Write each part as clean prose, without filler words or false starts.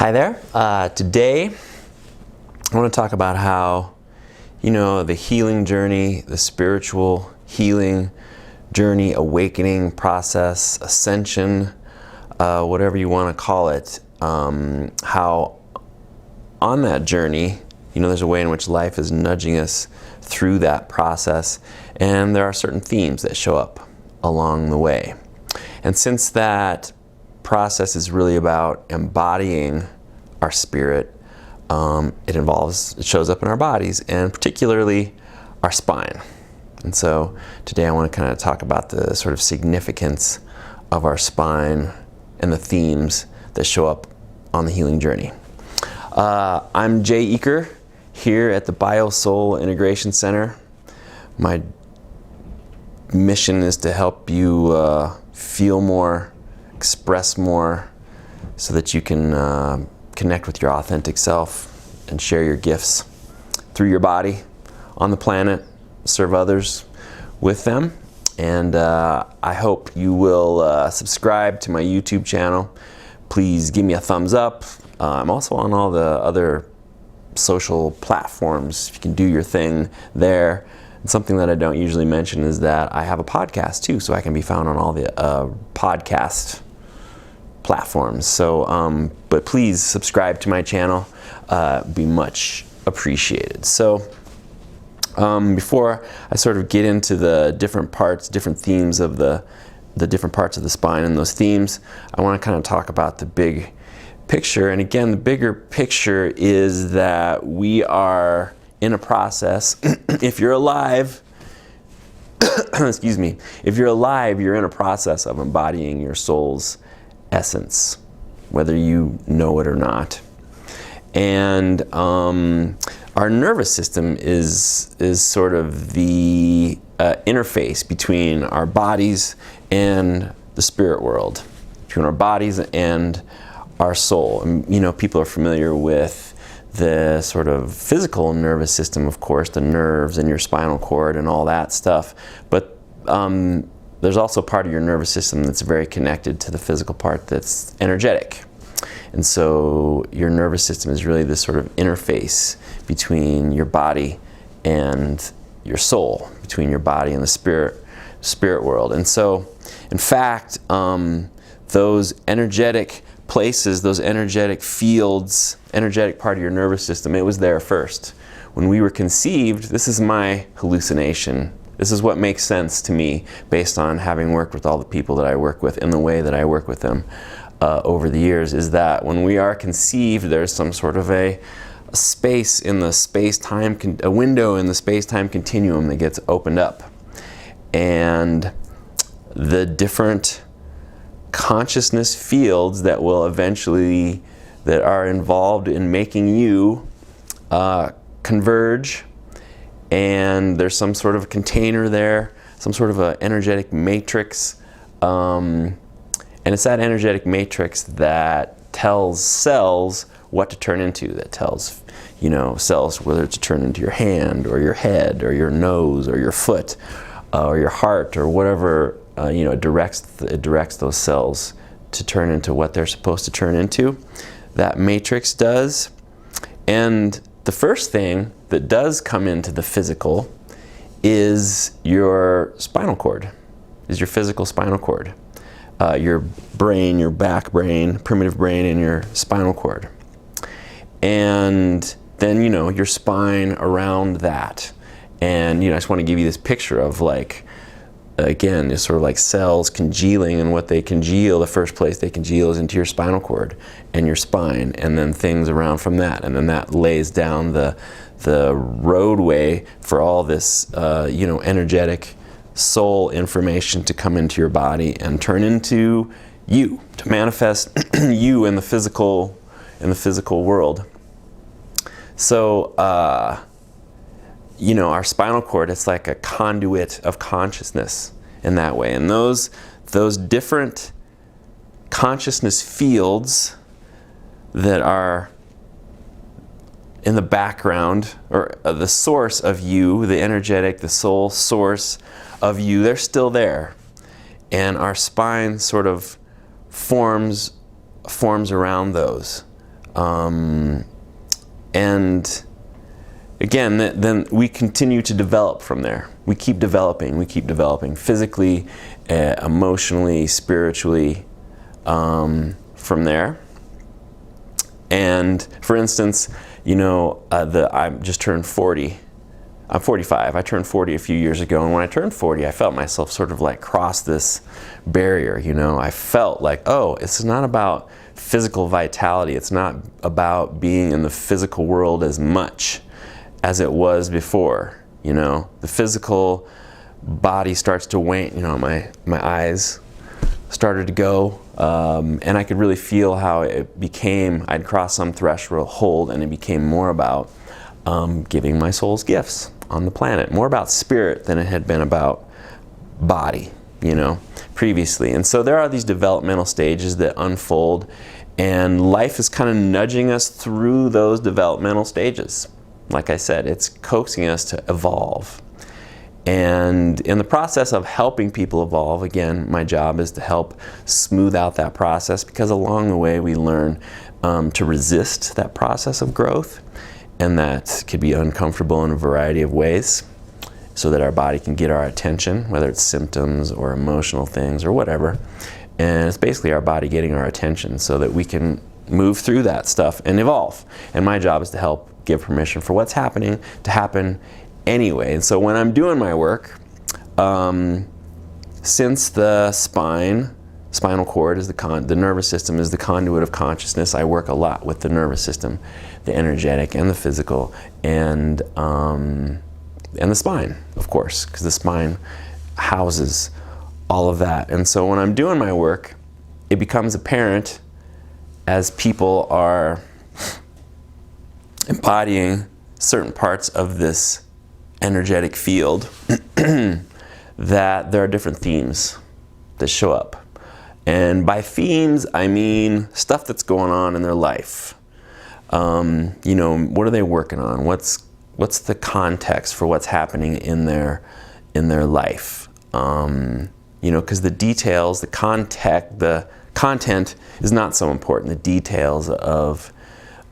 Hi there. Today I want to talk about how, the healing journey, the spiritual healing journey, awakening process, ascension, whatever you want to call it, how on that journey, there's a way in which life is nudging us through that process, and there are certain themes that show up along the way. And since that process is really about embodying our spirit, it shows up in our bodies, and particularly our spine. And so today I want to kind of talk about the sort of significance of our spine and the themes that show up on the healing journey. I'm Jay Eaker here at the BioSoul Integration Center. My mission is to help you feel more, express more, so that you can connect with your authentic self and share your gifts through your body on the planet, serve others with them. And I hope you will subscribe to my YouTube channel. Please give me a thumbs up. I'm also on all the other social platforms. If you can do your thing there. And something that I don't usually mention is that I have a podcast too, so I can be found on all the podcast platforms. So, but please subscribe to my channel. Be much appreciated. So, before I sort of get into the different parts, different themes of the different parts of the spine and those themes, I want to kind of talk about the big picture. And again, the bigger picture is that we are in a process. If you're alive, excuse me, if you're alive, you're in a process of embodying your soul's essence, whether you know it or not. And our nervous system is sort of the interface between our bodies and the spirit world, between our bodies and our soul. And, people are familiar with the sort of physical nervous system, of course, the nerves and your spinal cord and all that stuff. But there's also part of your nervous system that's very connected to the physical part that's energetic. And so your nervous system is really this sort of interface between your body and your soul, between your body and the spirit world. And so, in fact, those energetic places, those energetic fields, energetic part of your nervous system, it was there first. When we were conceived, this is my hallucination. This is what makes sense to me based on having worked with all the people that I work with and the way that I work with them over the years, is that when we are conceived, there's some sort of a space in the space-time, a window in the space-time continuum that gets opened up. And the different consciousness fields that will eventually, that are involved in making you converge, and there's some sort of container there, some sort of an energetic matrix, and it's that energetic matrix that tells cells what to turn into, that tells cells whether to turn into your hand or your head or your nose or your foot or your heart or whatever. It directs those cells to turn into what they're supposed to turn into. That matrix does. And the first thing that does come into the physical is your spinal cord, is your physical spinal cord. Your brain, your back brain, primitive brain, and your spinal cord. And then, your spine around that. And, I just want to give you this picture of again, it's sort of like cells congealing, and what they congeal, the first place they congeal is into your spinal cord and your spine, and then things around from that. And then that lays down the roadway for all this, energetic soul information to come into your body and turn into you, to manifest you in the physical world. So, our spinal cord, it's like a conduit of consciousness in that way. And those different consciousness fields that are in the background, or the source of you, the energetic, the soul source of you, they're still there. And our spine sort of forms around those. And again, then we continue to develop from there. We keep developing physically, emotionally, spiritually, from there. And for instance, you know, I just turned 40. I'm 45. I turned 40 a few years ago, and when I turned 40, I felt myself sort of like cross this barrier, you know. I felt like, oh, it's not about physical vitality. It's not about being in the physical world as much as it was before, you know. The physical body starts to wane, you know, my eyes started to go, and I could really feel how it became, I'd crossed some threshold, and it became more about giving my soul's gifts on the planet, more about spirit than it had been about body, you know, previously. And so there are these developmental stages that unfold, and life is kind of nudging us through those developmental stages. Like I said, it's coaxing us to evolve. And in the process of helping people evolve, again, my job is to help smooth out that process, because along the way we learn to resist that process of growth. And that could be uncomfortable in a variety of ways, so that our body can get our attention, whether it's symptoms or emotional things or whatever. And it's basically our body getting our attention so that we can move through that stuff and evolve. And my job is to help give permission for what's happening to happen anyway. And so when I'm doing my work, since the spinal cord is the nervous system is the conduit of consciousness, I work a lot with the nervous system, the energetic and the physical, and the spine, of course, because the spine houses all of that. And so when I'm doing my work, it becomes apparent as people are embodying certain parts of this energetic field that there are different themes that show up. And by themes, I mean stuff that's going on in their life. You know, what are they working on? What's the context for what's happening in their life? You know, because the details, the content is not so important. The details of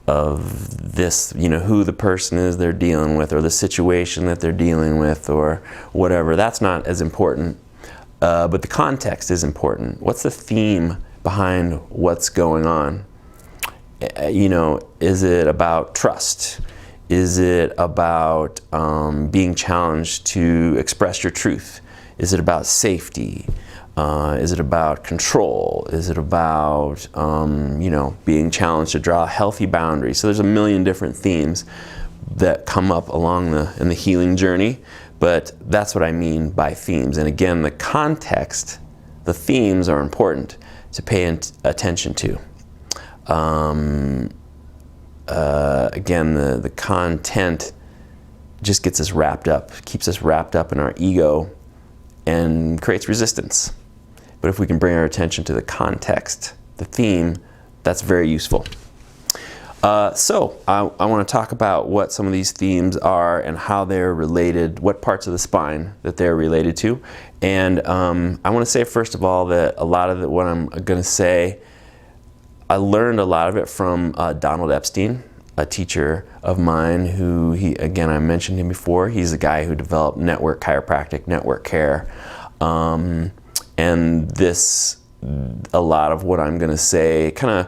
this, you know, who the person is they're dealing with, or the situation that they're dealing with, or whatever, that's not as important. But the context is important. What's the theme behind what's going on? You know, is it about trust? Is it about being challenged to express your truth? Is it about safety? Is it about control? Is it about, you know, being challenged to draw healthy boundaries? So there's a million different themes that come up along in the healing journey, but that's what I mean by themes. And again, the context, the themes are important to pay attention to. Again, the content just gets us wrapped up, keeps us wrapped up in our ego, and creates resistance. But if we can bring our attention to the context, the theme, that's very useful. So I want to talk about what some of these themes are and how they're related, what parts of the spine that they're related to. And I want to say, first of all, that a lot of what I'm going to say, I learned a lot of it from Donald Epstein, a teacher of mine who, again, I mentioned him before. He's the guy who developed network chiropractic, network care. And a lot of what I'm going to say, kind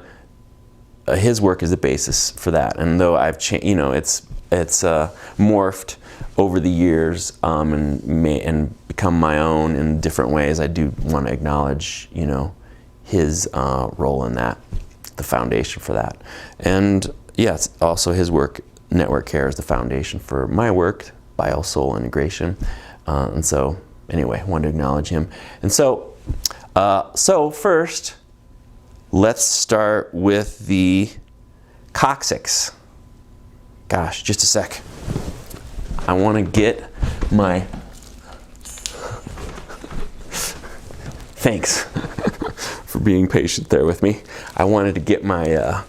of, his work is the basis for that. And though I've changed, you know, it's morphed over the years and become my own in different ways, I do want to acknowledge, you know, his role in that, the foundation for that. And yes, also his work, network care, is the foundation for my work, BioSoul integration. And so, anyway, I wanted to acknowledge him. And so, first, let's start with the Coccyx. Gosh, just a sec. I want to get my... Thanks for being patient there with me. I wanted to get my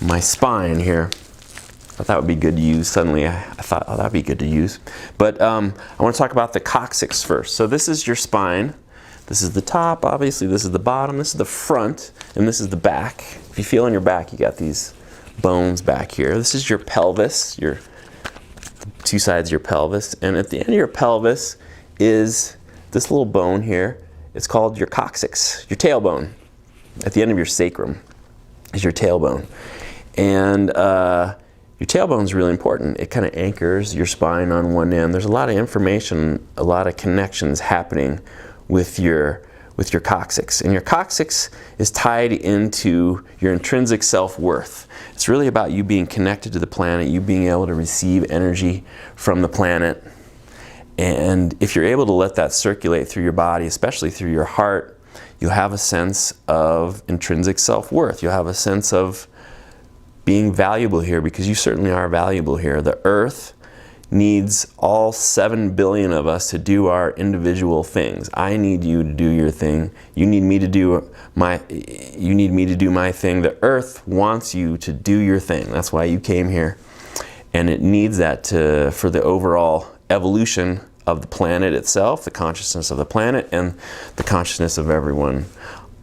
my spine here. I thought it would be good to use. Suddenly I thought, oh, that'd be good to use. But I want to talk about the Coccyx first. So this is your spine. This is the top, obviously. This is the bottom. This is the front, and this is the back. If you feel on your back, you got these bones back here. This is your pelvis, your two sides of your pelvis. And at the end of your pelvis is this little bone here. It's called your coccyx, your tailbone. At the end of your sacrum is your tailbone. And your tailbone is really important. It kind of anchors your spine on one end. There's a lot of information, a lot of connections happening with your coccyx. And your coccyx is tied into your intrinsic self-worth. It's really about you being connected to the planet, you being able to receive energy from the planet. And if you're able to let that circulate through your body, especially through your heart, you'll have a sense of intrinsic self-worth. You'll have a sense of being valuable here, because you certainly are valuable here. The earth needs all 7 billion of us to do our individual things. I need you to do your thing. You need me to do my thing. The earth wants you to do your thing. That's why you came here. And it needs that for the overall evolution of the planet itself, the consciousness of the planet, and the consciousness of everyone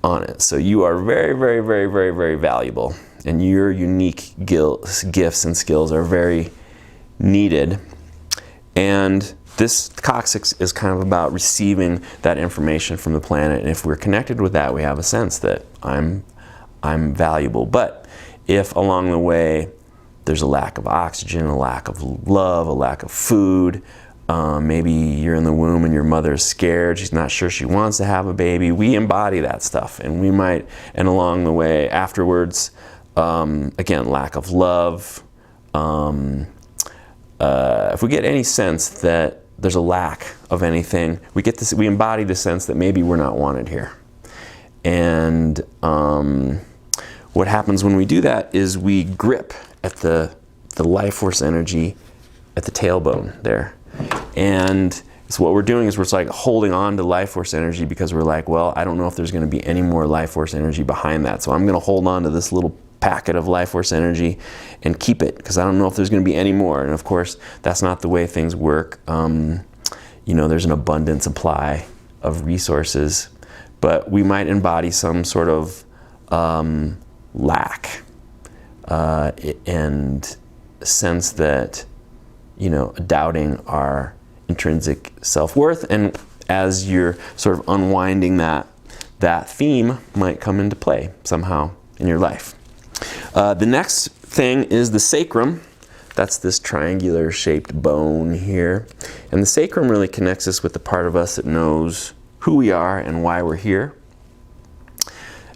on it. So you are very, very, very, very, very valuable. And your unique gifts and skills are very needed. And this coccyx is kind of about receiving that information from the planet. And if we're connected with that, we have a sense that I'm valuable. But if along the way there's a lack of oxygen, a lack of love, a lack of food, maybe you're in the womb and your mother is scared, she's not sure she wants to have a baby, we embody that stuff. And we might, and along the way afterwards, again, lack of love. If we get any sense that there's a lack of anything, we embody the sense that maybe we're not wanted here. And what happens when we do that is we grip at the life force energy at the tailbone there. And so what we're doing is we're like holding on to life force energy, because we're like, well, I don't know if there's going to be any more life force energy behind that. So I'm going to hold on to this little packet of life force energy and keep it, because I don't know if there's going to be any more. And of course, that's not the way things work. There's an abundant supply of resources, but we might embody some sort of lack and sense that, doubting our intrinsic self-worth. And as you're sort of unwinding that theme might come into play somehow in your life. The next thing is the sacrum. That's this triangular shaped bone here. And the sacrum really connects us with the part of us that knows who we are and why we're here.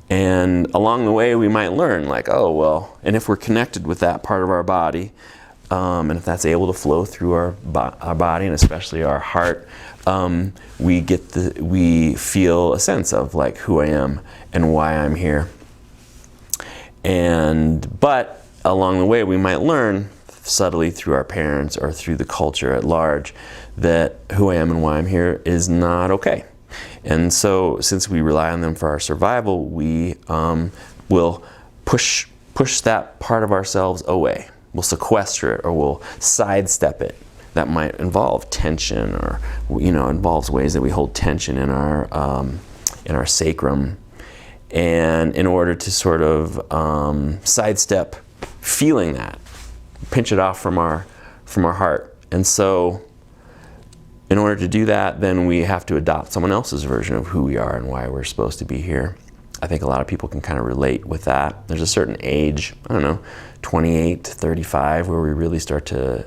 And along the way we might learn, like, oh, well, and if we're connected with that part of our body, and if that's able to flow through our body, and especially our heart, we feel a sense of like who I am and why I'm here. But along the way, we might learn subtly through our parents or through the culture at large that who I am and why I'm here is not okay. And so, since we rely on them for our survival, we will push that part of ourselves away. We'll sequester it, or we'll sidestep it. That might involve tension, or involves ways that we hold tension in our sacrum. And in order to sort of sidestep feeling that, pinch it off from our heart. And so in order to do that, then we have to adopt someone else's version of who we are and why we're supposed to be here. I think a lot of people can kind of relate with that. There's a certain age, 28 to 35, where we really start to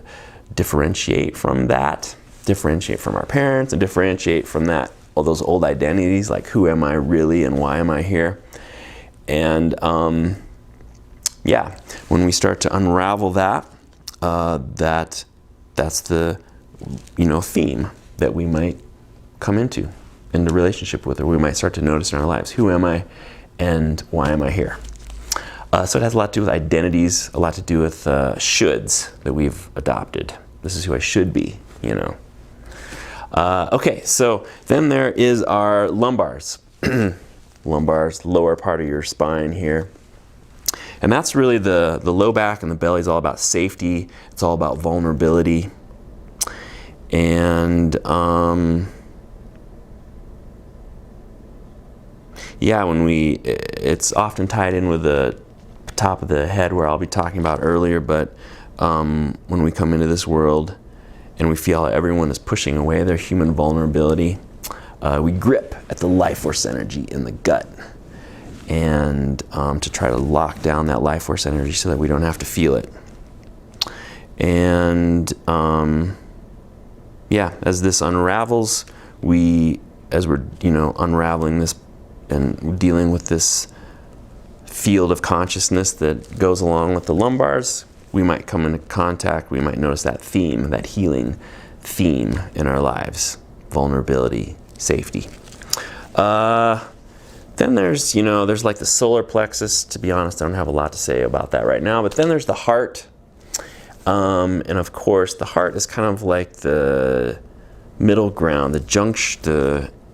differentiate from that, differentiate from our parents, and differentiate from that, all those old identities, like who am I really and why am I here? And when we start to unravel that, that's the theme that we might come into relationship with, or we might start to notice in our lives. Who am I and why am I here? So it has a lot to do with identities, a lot to do with shoulds that we've adopted. This is who I should be, Okay, so then there is our lumbars. Lumbars, lower part of your spine here. And that's really the low back, and the belly is all about safety. It's all about vulnerability. And yeah, it's often tied in with the top of the head, where I'll be talking about earlier, but when we come into this world and we feel everyone is pushing away their human vulnerability, we grip at the life force energy in the gut, and to try to lock down that life force energy so that we don't have to feel it. And yeah, as this unravels, as we're unraveling this and dealing with this field of consciousness that goes along with the lumbars, we might come into contact, we might notice that theme, that healing theme in our lives: vulnerability, safety. Then there's like the solar plexus. To be honest, I don't have a lot to say about that right now, but then there's the heart. And of course, the heart is kind of like the middle ground, the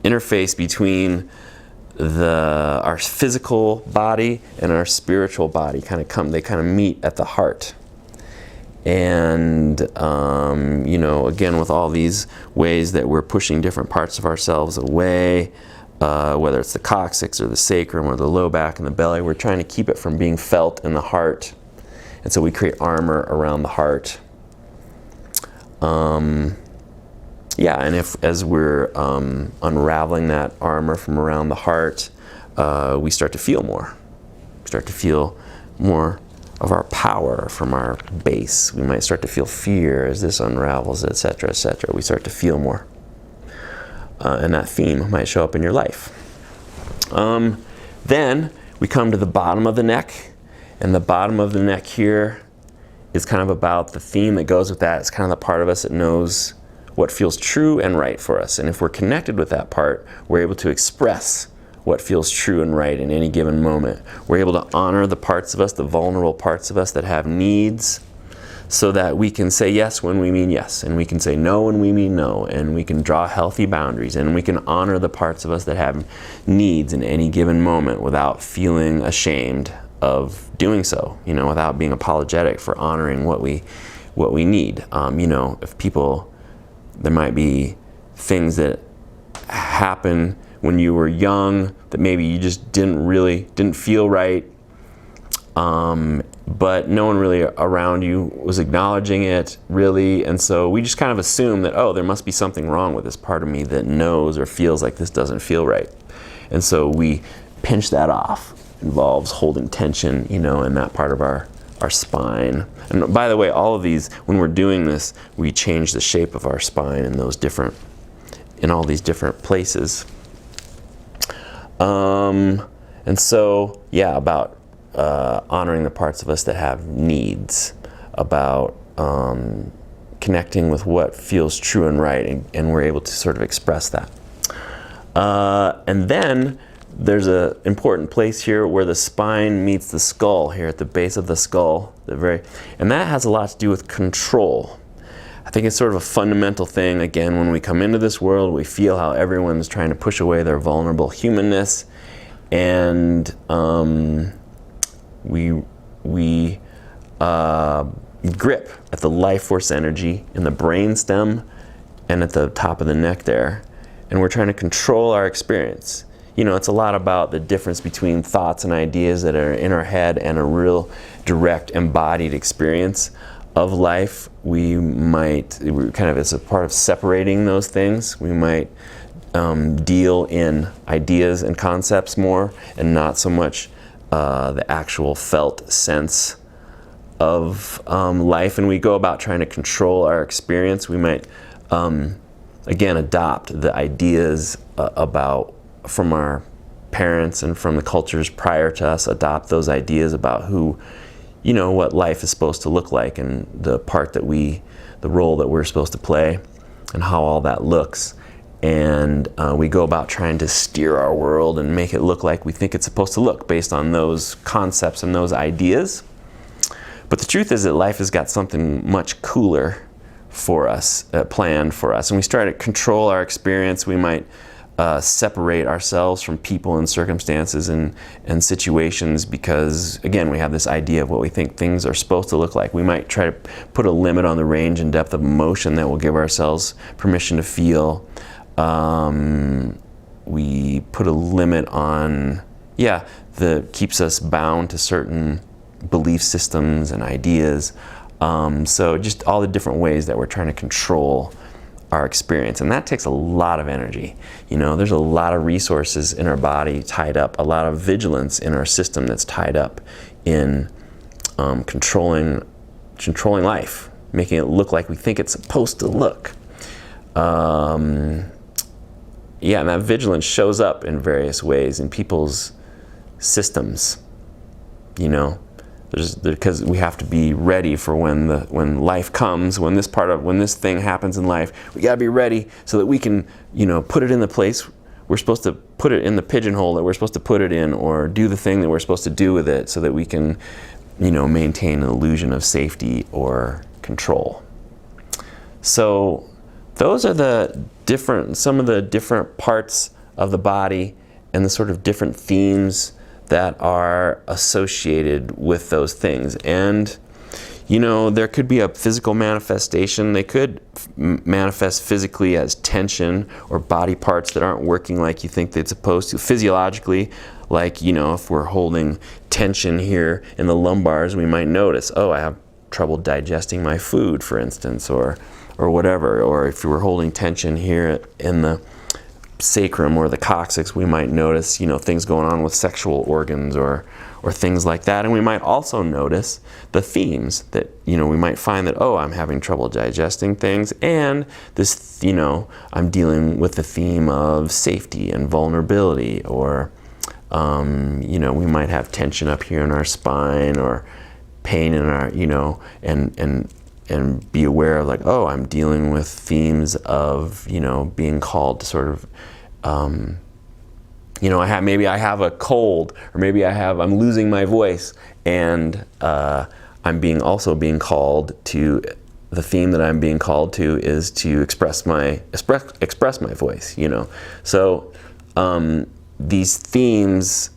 interface between our physical body and our spiritual body. They kind of meet at the heart. And again, with all these ways that we're pushing different parts of ourselves away, whether it's the coccyx or the sacrum or the low back and the belly, we're trying to keep it from being felt in the heart. And so we create armor around the heart. And as we're unraveling that armor from around the heart, we start to feel more. We start to feel more of our power from our base. We might start to feel fear as this unravels, etc., etc. We start to feel more. And that theme might show up in your life. Then we come to the bottom of the neck. And the bottom of the neck here is kind of about the theme that goes with that. It's kind of the part of us that knows what feels true and right for us. And if we're connected with that part, we're able to express what feels true and right in any given moment. We're able to honor the parts of us, the vulnerable parts of us that have needs, so that we can say yes when we mean yes, and we can say no when we mean no, and we can draw healthy boundaries, and we can honor the parts of us that have needs in any given moment without feeling ashamed of doing so, without being apologetic for honoring what we need. If people, there might be things that happen when you were young that maybe you just didn't feel right, but no one really around you was acknowledging it, really, and so we just kind of assume that, there must be something wrong with this part of me that knows or feels like this doesn't feel right. And so we pinch that off. Involves holding tension, in that part of our spine. And by the way, all of these, when we're doing this, we change the shape of our spine in all these different places. And so, about honoring the parts of us that have needs, about connecting with what feels true and right, and we're able to sort of express that. And then there's an important place here where the spine meets the skull, here at the base of the skull, and that has a lot to do with control. I think it's sort of a fundamental thing. Again, when we come into this world, we feel how everyone's trying to push away their vulnerable humanness, and we grip at the life force energy in the brain stem and at the top of the neck there, and we're trying to control our experience. It's a lot about the difference between thoughts and ideas that are in our head and a real direct embodied experience of life. As a part of separating those things, we might deal in ideas and concepts more, and not so much the actual felt sense of life. And we go about trying to control our experience. We might, again, adopt the ideas from our parents and from the cultures prior to us, adopt those ideas about what life is supposed to look like, and the role that we're supposed to play, and how all that looks. And we go about trying to steer our world and make it look like we think it's supposed to look based on those concepts and those ideas. But the truth is that life has got something much cooler for us, planned for us. And we start to control our experience. We might separate ourselves from people and circumstances and situations because, again, we have this idea of what we think things are supposed to look like. We might try to put a limit on the range and depth of emotion that will give ourselves permission to feel. we put a limit on, that keeps us bound to certain belief systems and ideas. So just all the different ways that we're trying to control our experience, and that takes a lot of energy. There's a lot of resources in our body tied up, a lot of vigilance in our system that's tied up in controlling life, making it look like we think it's supposed to look. And that vigilance shows up in various ways in people's systems. Because we have to be ready for when life comes, when this thing happens in life. We got to be ready so that we can, put it in the place we're supposed to put it in, the pigeonhole that we're supposed to put it in, or do the thing that we're supposed to do with it, so that we can, maintain an illusion of safety or control. So those are some of the different parts of the body and the sort of different themes that are associated with those things. And there could be a physical manifestation. They could manifest physically as tension or body parts that aren't working like you think they're supposed to. Physiologically, like, if we're holding tension here in the lumbars, we might notice, oh, I have trouble digesting my food, for instance, or whatever. Or if we're holding tension here in the sacrum or the coccyx, we might notice, things going on with sexual organs or things like that. And we might also notice the themes that, we might find that, oh, I'm having trouble digesting things, and this, I'm dealing with the theme of safety and vulnerability, or, we might have tension up here in our spine, or pain in our, and be aware of, like, oh, I'm dealing with themes of, being called to sort of, maybe I have a cold, or maybe I'm losing my voice, and I'm also being called to, the theme that I'm being called to is to express my voice, So these themes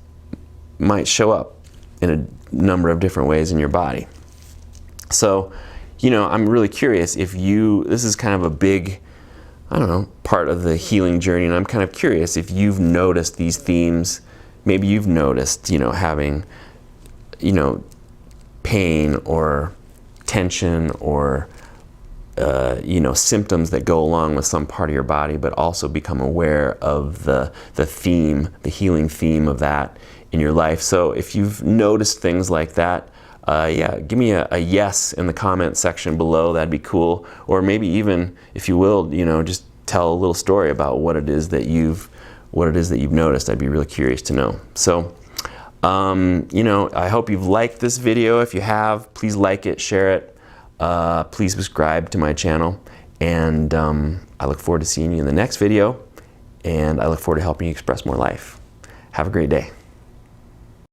might show up in a number of different ways in your body. So, I'm really curious if this is kind of a big, part of the healing journey, and I'm kind of curious if you've noticed these themes. Maybe you've noticed, having, pain or tension or, symptoms that go along with some part of your body, but also become aware of the theme, the healing theme of that in your life. So if you've noticed things like that, give me a yes in the comment section below. That'd be cool. Or maybe even, if you will, just tell a little story about what it is that you've noticed. I'd be really curious to know. So, I hope you've liked this video. If you have, please like it, share it. Please subscribe to my channel. And I look forward to seeing you in the next video. And I look forward to helping you express more life. Have a great day.